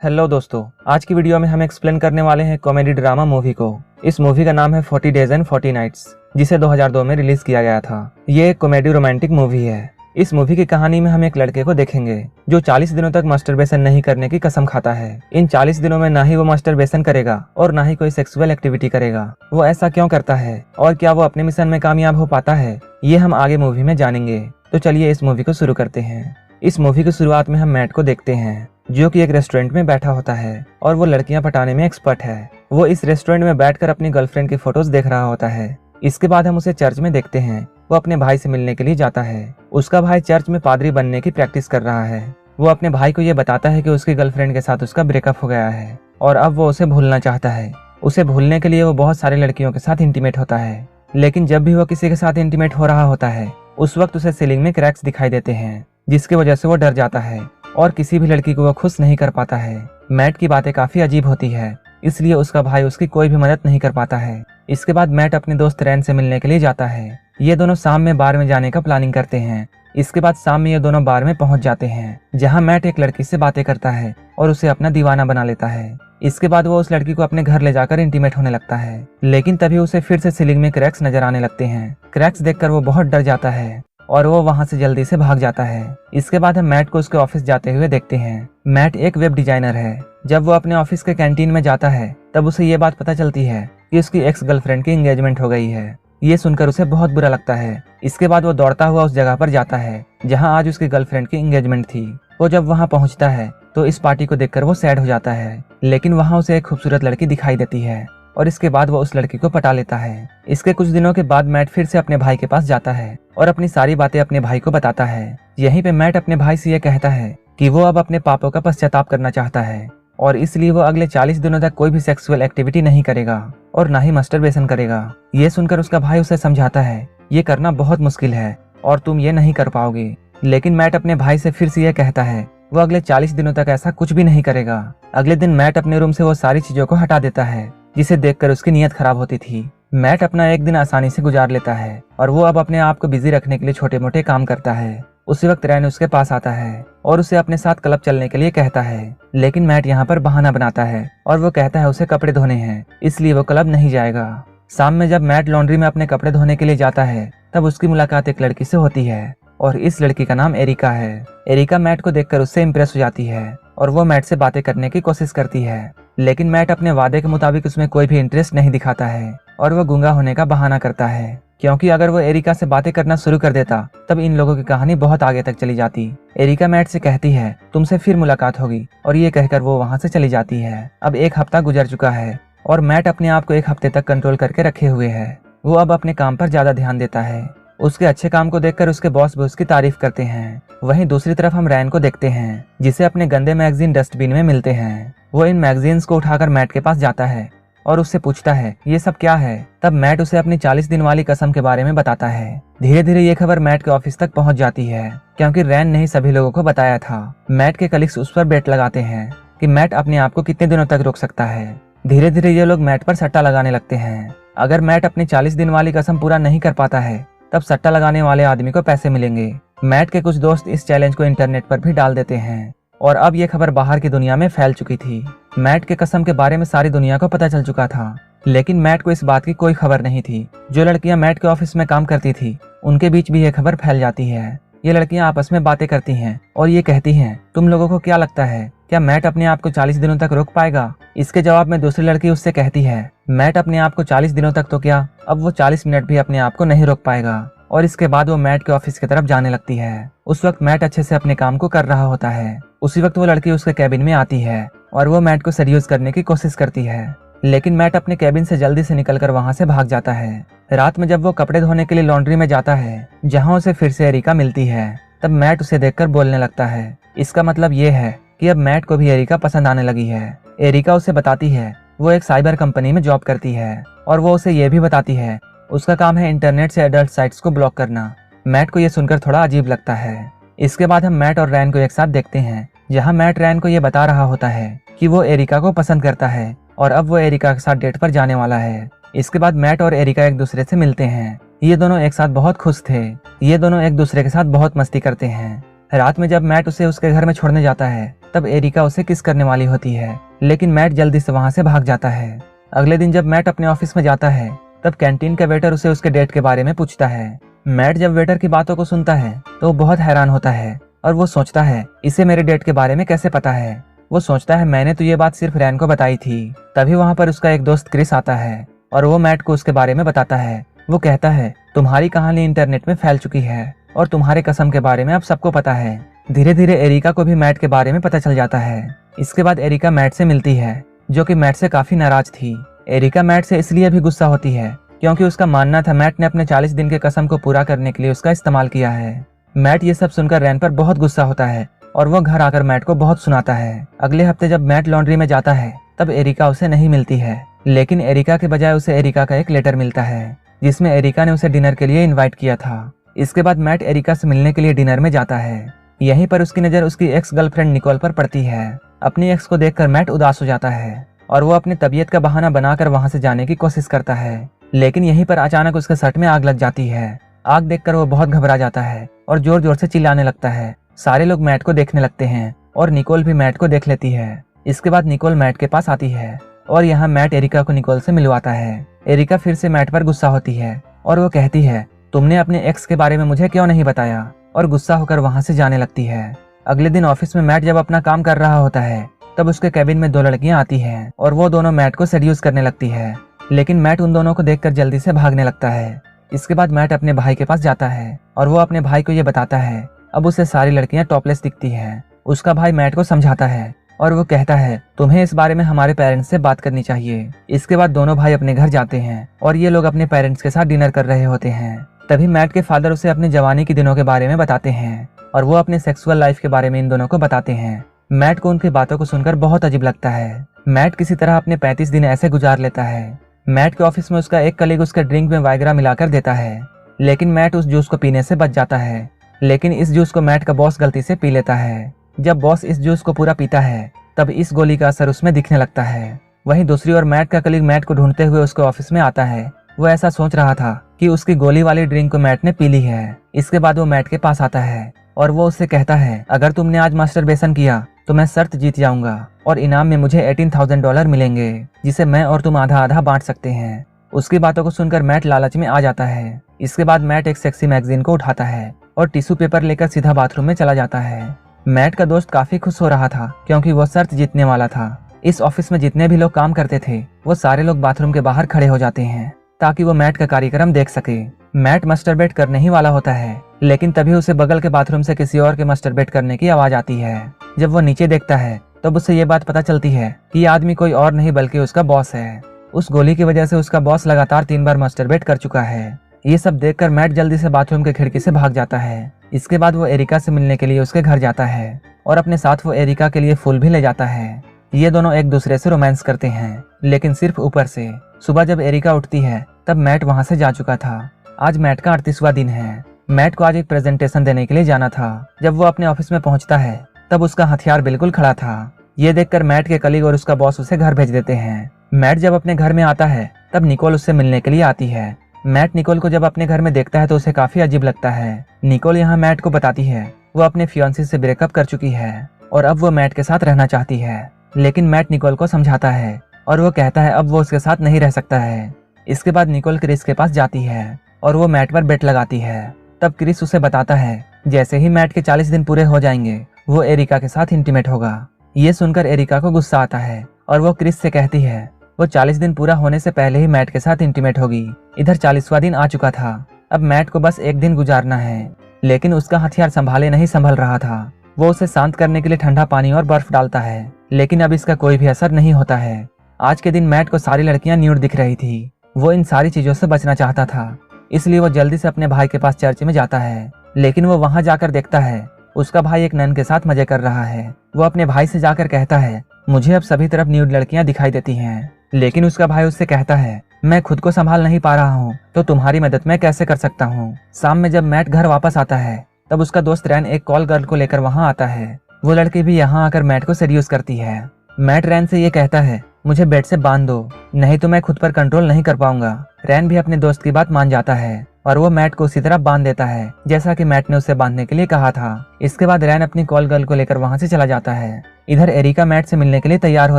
Hello दोस्तों, आज की वीडियो में हम एक्सप्लेन करने वाले हैं कॉमेडी ड्रामा मूवी को। इस मूवी का नाम है 40 डेज एंड 40 नाइट्स, जिसे 2002 में रिलीज किया गया था। ये एक कॉमेडी रोमांटिक मूवी है। इस मूवी की कहानी में हम एक लड़के को देखेंगे जो 40 दिनों तक मास्टरबेशन नहीं करने की कसम खाता है। इन 40 दिनों में ना ही वो मास्टरबेशन करेगा और ना ही कोई सेक्सुअल एक्टिविटी करेगा। वो ऐसा क्यों करता है और क्या वो अपने मिशन में कामयाब हो पाता है, ये हम आगे मूवी में जानेंगे। तो चलिए इस मूवी को शुरू करते हैं। इस मूवी की शुरुआत में हम मैट को देखते हैं जो कि एक रेस्टोरेंट में बैठा होता है और वो लड़कियां पटाने में एक्सपर्ट है। वो इस रेस्टोरेंट में बैठकर अपनी गर्लफ्रेंड की फोटोज देख रहा होता है। इसके बाद हम उसे चर्च में देखते हैं। वो अपने भाई से मिलने के लिए जाता है। उसका भाई चर्च में पादरी बनने की प्रैक्टिस कर रहा है। वो अपने भाई को ये बताता है कि उसकी गर्लफ्रेंड के साथ उसका ब्रेकअप हो गया है और अब वो उसे भूलना चाहता है। उसे भूलने के लिए वो बहुत सारी लड़कियों के साथ इंटीमेट होता है, लेकिन जब भी वो किसी के साथ इंटीमेट हो रहा होता है उस वक्त उसे सीलिंग में क्रैक्स दिखाई देते हैं, जिसकी वजह से वो डर जाता है और किसी भी लड़की को वो खुश नहीं कर पाता है। मैट की बातें काफी अजीब होती है, इसलिए उसका भाई उसकी कोई भी मदद नहीं कर पाता है। इसके बाद मैट अपने दोस्त रैन से मिलने के लिए जाता है। ये दोनों शाम में बार में जाने का प्लानिंग करते हैं। इसके बाद शाम में ये दोनों बार में पहुंच जाते हैं, जहां मैट एक लड़की से बातें करता है और उसे अपना दीवाना बना लेता है। इसके बाद वो उस लड़की को अपने घर ले जाकर इंटीमेट होने लगता है, लेकिन तभी उसे फिर से सीलिंग में क्रैक्स नजर आने लगते हैं। क्रैक्स देखकर वो बहुत डर जाता है और वो वहां से जल्दी से भाग जाता है। इसके बाद हम मैट को उसके ऑफिस जाते हुए देखते हैं। मैट एक वेब डिजाइनर है। जब वो अपने ऑफिस के कैंटीन में जाता है तब उसे ये बात पता चलती है कि उसकी एक्स गर्लफ्रेंड की एंगेजमेंट हो गई है। ये सुनकर उसे बहुत बुरा लगता है। इसके बाद वो दौड़ता हुआ उस जगह पर जाता है जहां आज उसकी गर्लफ्रेंड की एंगेजमेंट थी। वो जब वहां पहुंचता है तो इस पार्टी को देखकर वो सैड हो जाता है, लेकिन वहां उसे एक खूबसूरत लड़की दिखाई देती है और इसके बाद वो उस लड़की को पटा लेता है। इसके कुछ दिनों के बाद मैट फिर से अपने भाई के पास जाता है और अपनी सारी बातें अपने भाई को बताता है। यहीं पे मैट अपने भाई से ये कहता है कि वो अब अपने पापों का पश्चाताप करना चाहता है और इसलिए वो अगले 40 दिनों तक कोई भी सेक्सुअल एक्टिविटी नहीं करेगा और ना ही मास्टरबेशन करेगा। ये सुनकर उसका भाई उसे समझाता है ये करना बहुत मुश्किल है और तुम ये नहीं कर पाओगे, लेकिन मैट अपने भाई से फिर से ये कहता है वो अगले 40 दिनों तक ऐसा कुछ भी नहीं करेगा। अगले दिन मैट अपने रूम से वो सारी चीजों को हटा देता है जिसे देखकर उसकी नीयत खराब होती थी। मैट अपना एक दिन आसानी से गुजार लेता है और वो अब अपने आप को बिजी रखने के लिए छोटे मोटे काम करता है। उसी वक्त रैन उसके पास आता है और उसे अपने साथ क्लब चलने के लिए कहता है, लेकिन मैट यहाँ पर बहाना बनाता है और वो कहता है उसे कपड़े धोने हैं, इसलिए वो क्लब नहीं जाएगा। शाम में जब मैट लॉन्ड्री में अपने कपड़े धोने के लिए जाता है तब उसकी मुलाकात एक लड़की से होती है और इस लड़की का नाम एरिका है। एरिका मैट को देखकर उससे इम्प्रेस हो जाती है और वो मैट से बातें करने की कोशिश करती है, लेकिन मैट अपने वादे के मुताबिक उसमें कोई भी इंटरेस्ट नहीं दिखाता है और वो गूंगा होने का बहाना करता है, क्योंकि अगर वो एरिका से बातें करना शुरू कर देता तब इन लोगों की कहानी बहुत आगे तक चली जाती। एरिका मैट से कहती है तुमसे फिर मुलाकात होगी और ये कहकर वो वहाँ से चली जाती है। अब एक हफ्ता गुजर चुका है और मैट अपने आप को एक हफ्ते तक कंट्रोल करके रखे हुए है। वो अब अपने काम पर ज्यादा ध्यान देता है। उसके अच्छे काम को देखकर उसके बॉस भी उसकी तारीफ करते हैं। वहीं दूसरी तरफ हम रैन को देखते हैं जिसे अपने गंदे मैगजीन डस्टबिन में मिलते हैं। वो इन मैगजीन्स को उठाकर मैट के पास जाता है और उससे पूछता है ये सब क्या है। तब मैट उसे अपनी 40 दिन वाली कसम के बारे में बताता है। धीरे धीरे ये खबर मैट के ऑफिस तक पहुंच जाती है, क्योंकि रैन ने ही सभी लोगों को बताया था। मैट के कलीग्स उस पर बेट लगाते हैं कि मैट अपने आप को कितने दिनों तक रोक सकता है। धीरे धीरे ये लोग मैट पर सट्टा लगाने लगते हैं। अगर मैट अपनी 40 दिन वाली कसम पूरा नहीं कर पाता है तब सट्टा लगाने वाले आदमी को पैसे मिलेंगे। मैट के कुछ दोस्त इस चैलेंज को इंटरनेट पर भी डाल देते हैं और अब ये खबर बाहर की दुनिया में फैल चुकी थी। मैट के कसम के बारे में सारी दुनिया को पता चल चुका था, लेकिन मैट को इस बात की कोई खबर नहीं थी। जो लड़कियां मैट के ऑफिस में काम करती थी उनके बीच भी ये खबर फैल जाती है। ये लड़कियां आपस में बातें करती हैं और ये कहती हैं तुम लोगों को क्या लगता है क्या मैट अपने आप को 40 दिनों तक रोक पाएगा। इसके जवाब में दूसरी लड़की उससे कहती है मैट अपने आप को 40 दिनों तक तो क्या, अब वो 40 मिनट भी अपने आप को नहीं रोक पाएगा। और इसके बाद वो मैट के ऑफिस की तरफ जाने लगती है। उस वक्त मैट अच्छे से अपने काम को कर रहा होता है। उसी वक्त वो लड़की उसके कैबिन में आती है और वो मैट को सीरियस करने की कोशिश करती है, लेकिन मैट अपने कैबिन से जल्दी से निकलकर वहां से भाग जाता है। रात में जब वो कपड़े धोने के लिए लॉन्ड्री में जाता है जहां उसे फिर से एरिका मिलती है, तब मैट उसे देखकर बोलने लगता है। इसका मतलब ये है कि अब मैट को भी एरिका पसंद आने लगी है। एरिका उसे बताती है वो एक साइबर कंपनी में जॉब करती है और वो उसे ये भी बताती है उसका काम है इंटरनेट से एडल्ट साइट्स को ब्लॉक करना। मैट को ये सुनकर थोड़ा अजीब लगता है। इसके बाद हम मैट और रैन को एक साथ देखते हैं, जहां मैट रैन को ये बता रहा होता है कि वो एरिका को पसंद करता है और अब वो एरिका के साथ डेट पर जाने वाला है। इसके बाद मैट और एरिका एक दूसरे से मिलते हैं। ये दोनों एक साथ बहुत खुश थे। ये दोनों एक दूसरे के साथ बहुत मस्ती करते हैं। रात में जब मैट उसे उसके घर में छोड़ने जाता है तब एरिका उसे किस करने वाली होती है, लेकिन मैट जल्दी से वहाँ से भाग जाता है। अगले दिन जब मैट अपने ऑफिस में जाता है तब कैंटीन का वेटर उसे उसके डेट के बारे में पूछता है। मैट जब वेटर की बातों को सुनता है तो वो बहुत हैरान होता है और वो सोचता है इसे मेरे डेट के बारे में कैसे पता है। वो सोचता है मैंने तो ये बात सिर्फ रैन को बताई थी। तभी वहाँ पर उसका एक दोस्त क्रिस आता है और वो मैट को उसके बारे में बताता है। वो कहता है तुम्हारी कहानी इंटरनेट में फैल चुकी है और तुम्हारे कसम के बारे में अब सबको पता है। धीरे धीरे एरिका को भी मैट के बारे में पता चल जाता है। इसके बाद एरिका मैट से मिलती है जो कि मैट से काफी नाराज थी। एरिका मैट से इसलिए भी गुस्सा होती है क्योंकि उसका मानना था मैट ने अपने 40 दिन के कसम को पूरा करने के लिए उसका इस्तेमाल किया है। मैट ये सब सुनकर रैन पर बहुत गुस्सा होता है और वो घर आकर मैट को बहुत सुनाता है। अगले हफ्ते जब मैट लॉन्ड्री में जाता है तब एरिका उसे नहीं मिलती है, लेकिन एरिका के बजाय उसे एरिका का एक लेटर मिलता है जिसमें एरिका ने उसे डिनर के लिए इन्वाइट किया था। इसके बाद मैट एरिका से मिलने के लिए डिनर में जाता है। यहीं पर उसकी नजर उसकी एक्स गर्लफ्रेंड निकोल पर पड़ती है। अपनी एक्स को देखकर मैट उदास हो जाता है और वो अपनी तबीयत का बहाना बनाकर वहां से जाने की कोशिश करता है, लेकिन यहीं पर अचानक उसके शर्ट में आग लग जाती है। आग देखकर वो बहुत घबरा जाता है और जोर जोर से चिल्लाने लगता है। सारे लोग मैट को देखने लगते हैं और निकोल भी मैट को देख लेती है। इसके बाद निकोल मैट के पास आती है और यहाँ मैट एरिका को निकोल से मिलवाता है। एरिका फिर से मैट पर गुस्सा होती है और वो कहती है तुमने अपने एक्स के बारे में मुझे क्यों नहीं बताया, और गुस्सा होकर वहां से जाने लगती है। अगले दिन ऑफिस में मैट जब अपना काम कर रहा होता है तब उसके कैबिन में 2 लड़कियां आती हैं और वो दोनों मैट को सेड्यूस करने लगती है, लेकिन मैट उन दोनों को देखकर जल्दी से भागने लगता है। इसके बाद मैट अपने भाई के पास जाता है और वो अपने भाई को ये बताता है अब उसे सारी लड़कियां टॉपलेस दिखती हैं। उसका भाई मैट को समझाता है और वो कहता है तुम्हें इस बारे में हमारे पेरेंट्स से बात करनी चाहिए। इसके बाद दोनों भाई अपने घर जाते हैं और ये लोग अपने पेरेंट्स के साथ डिनर कर रहे होते हैं। तभी मैट के फादर उसे अपने जवानी के दिनों के बारे में बताते हैं और वो अपने सेक्सुअल लाइफ के बारे में इन दोनों को बताते हैं। मैट को उनकी बातों को सुनकर बहुत अजीब लगता है। मैट किसी तरह अपने 35 दिन ऐसे गुजार लेता है। मैट के ऑफिस में उसका एक कलीग उसके ड्रिंक में वाइग्रा मिलाकर देता है, लेकिन मैट उस जूस को पीने से बच जाता है। लेकिन इस जूस को मैट का बॉस गलती से पी लेता है। जब बॉस इस जूस को पूरा पीता है तब इस गोली का असर उसमें दिखने लगता है। वहीं दूसरी ओर मैट का कलीग मैट को ढूंढते हुए उसके ऑफिस में आता है। वो ऐसा सोच रहा था कि उसकी गोली वाली ड्रिंक को मैट ने पी ली है। इसके बाद वो मैट के पास आता है और वो उससे कहता है अगर तुमने आज मास्टरबेशन किया तो मैं शर्त जीत जाऊंगा और इनाम में मुझे $18,000 मिलेंगे, जिसे मैं और तुम आधा आधा बांट सकते हैं। उसकी बातों को सुनकर मैट लालच में आ जाता है। इसके बाद मैट एक सेक्सी मैगजीन को उठाता है और टिश्यू पेपर लेकर सीधा बाथरूम में चला जाता है। मैट का दोस्त काफी खुश हो रहा था क्योंकि वो शर्त जीतने वाला था। इस ऑफिस में जितने भी लोग काम करते थे वो सारे लोग बाथरूम के बाहर खड़े हो जाते हैं ताकि वो मैट का कार्यक्रम देख सके। मैट मास्टरबेट करने ही वाला होता है, लेकिन तभी उसे बगल के बाथरूम से किसी और के मास्टरबेट करने की आवाज आती है। जब वो नीचे देखता है तब उससे ये बात पता चलती है कि ये आदमी कोई और नहीं बल्कि उसका बॉस है। उस गोली की वजह से उसका बॉस लगातार 3 बार मास्टरबेट कर चुका है। ये सब देखकर मैट जल्दी से बाथरूम के खिड़की से भाग जाता है। इसके बाद वो एरिका से मिलने के लिए उसके घर जाता है और अपने साथ वो एरिका के लिए फूल भी ले जाता है। ये दोनों एक दूसरे से रोमांस करते हैं, लेकिन सिर्फ ऊपर से। सुबह जब एरिका उठती है तब मैट वहां से जा चुका था। आज मैट का 38वां दिन है। मैट को आज एक प्रेजेंटेशन देने के लिए जाना था। जब वो अपने ऑफिस में पहुंचता है तब उसका हथियार बिल्कुल खड़ा था। ये देखकर मैट के कलीग और उसका बॉस उसे घर भेज देते हैं। मैट जब अपने घर में आता है तब निकोल उससे मिलने के लिए आती है। मैट निकोल को जब अपने घर में देखता है तो उसे काफी अजीब लगता है। निकोल यहाँ मैट को बताती है वो अपने फियांसी से ब्रेकअप कर चुकी है और अब वो मैट के साथ रहना चाहती है, लेकिन मैट निकोल को समझाता है और वो कहता है अब वो उसके साथ नहीं रह सकता है। इसके बाद निकोल क्रिस के पास जाती है और वो मैट पर बेट लगाती है। तब क्रिस उसे बताता है जैसे ही मैट के 40 दिन पूरे हो जाएंगे वो एरिका के साथ इंटीमेट होगा। ये सुनकर एरिका को गुस्सा आता है और वो क्रिस से कहती है वो 40 दिन पूरा होने से पहले ही मैट के साथ इंटीमेट होगी। इधर 40वां दिन आ चुका था। अब मैट को बस एक दिन गुजारना है, लेकिन उसका हथियार संभाले नहीं संभल रहा था। वो उसे शांत करने के लिए ठंडा पानी और बर्फ डालता है, लेकिन अब इसका कोई भी असर नहीं होता है। आज के दिन मैट को सारी लड़कियां न्यूड दिख रही थी। वो इन सारी चीजों से बचना चाहता था, इसलिए वो जल्दी से अपने भाई के पास चर्च में जाता है, लेकिन वो वहां जाकर देखता है उसका भाई एक नन के साथ मजे कर रहा है। वो अपने भाई से जाकर कहता है मुझे अब सभी तरफ न्यूड लड़कियां दिखाई देती हैं, लेकिन उसका भाई उससे कहता है मैं खुद को संभाल नहीं पा रहा हूँ तो तुम्हारी मदद मैं कैसे कर सकता हूँ। शाम में जब मैट घर वापस आता है तब उसका दोस्त रैन एक कॉल गर्ल को लेकर वहाँ आता है। वो लड़की भी यहाँ आकर मैट को सेड्यूस करती है। मैट रैन से ये कहता है मुझे बेड से बांध दो, नहीं तो मैं खुद पर कंट्रोल नहीं कर पाऊंगा। रैन भी अपने दोस्त की बात मान जाता है और वो मैट को उसी तरह बांध देता है जैसा कि मैट ने उसे बांधने के लिए कहा था। इसके बाद रैन अपनी कॉल गर्ल को लेकर वहाँ से चला जाता है। इधर एरिका मैट से मिलने के लिए तैयार हो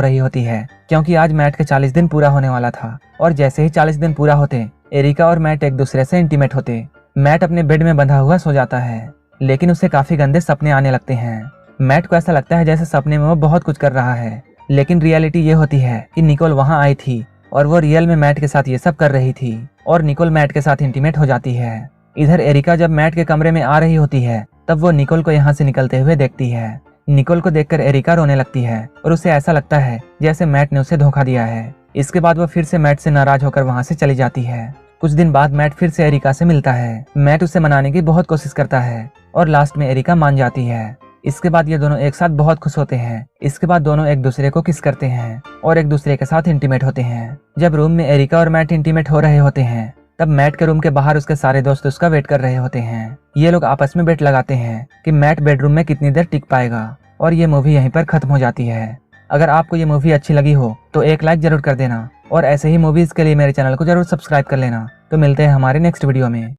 रही होती है क्योंकि आज मैट के 40 दिन पूरा होने वाला था और जैसे ही 40 दिन पूरा होते एरिका और मैट एक दूसरे से इंटीमेट होते। मैट अपने बेड में बंधा हुआ सो जाता है लेकिन उसे काफी गंदे सपने आने लगते हैं। मैट को ऐसा लगता है जैसे सपने में वो बहुत कुछ कर रहा है, लेकिन रियलिटी ये होती है कि निकोल वहाँ आई थी और वो रियल में मैट के साथ ये सब कर रही थी और निकोल मैट के साथ इंटीमेट हो जाती है। इधर एरिका जब मैट के कमरे में आ रही होती है तब वो निकोल को यहाँ से निकलते हुए देखती है। निकोल को देखकर एरिका रोने लगती है और उसे ऐसा लगता है जैसे मैट ने उसे धोखा दिया है। इसके बाद वो फिर से मैट से नाराज होकर वहाँ से चली जाती है। कुछ दिन बाद मैट फिर से एरिका से मिलता है। मैट उसे मनाने की बहुत कोशिश करता है और लास्ट में एरिका मान जाती है। इसके बाद ये दोनों एक साथ बहुत खुश होते हैं। इसके बाद दोनों एक दूसरे को किस करते हैं और एक दूसरे के साथ इंटीमेट होते हैं। जब रूम में एरिका और मैट इंटीमेट हो रहे होते हैं तब मैट के रूम के बाहर उसके सारे दोस्त उसका वेट कर रहे होते हैं। ये लोग आपस में बेट लगाते हैं कि मैट बेडरूम में कितनी देर टिक पाएगा और ये मूवी यहीं पर खत्म हो जाती है। अगर आपको ये मूवी अच्छी लगी हो तो एक लाइक जरूर कर देना और ऐसे ही मूवीज के लिए मेरे चैनल को जरूर सब्सक्राइब कर लेना। तो मिलते हैं हमारे नेक्स्ट वीडियो में।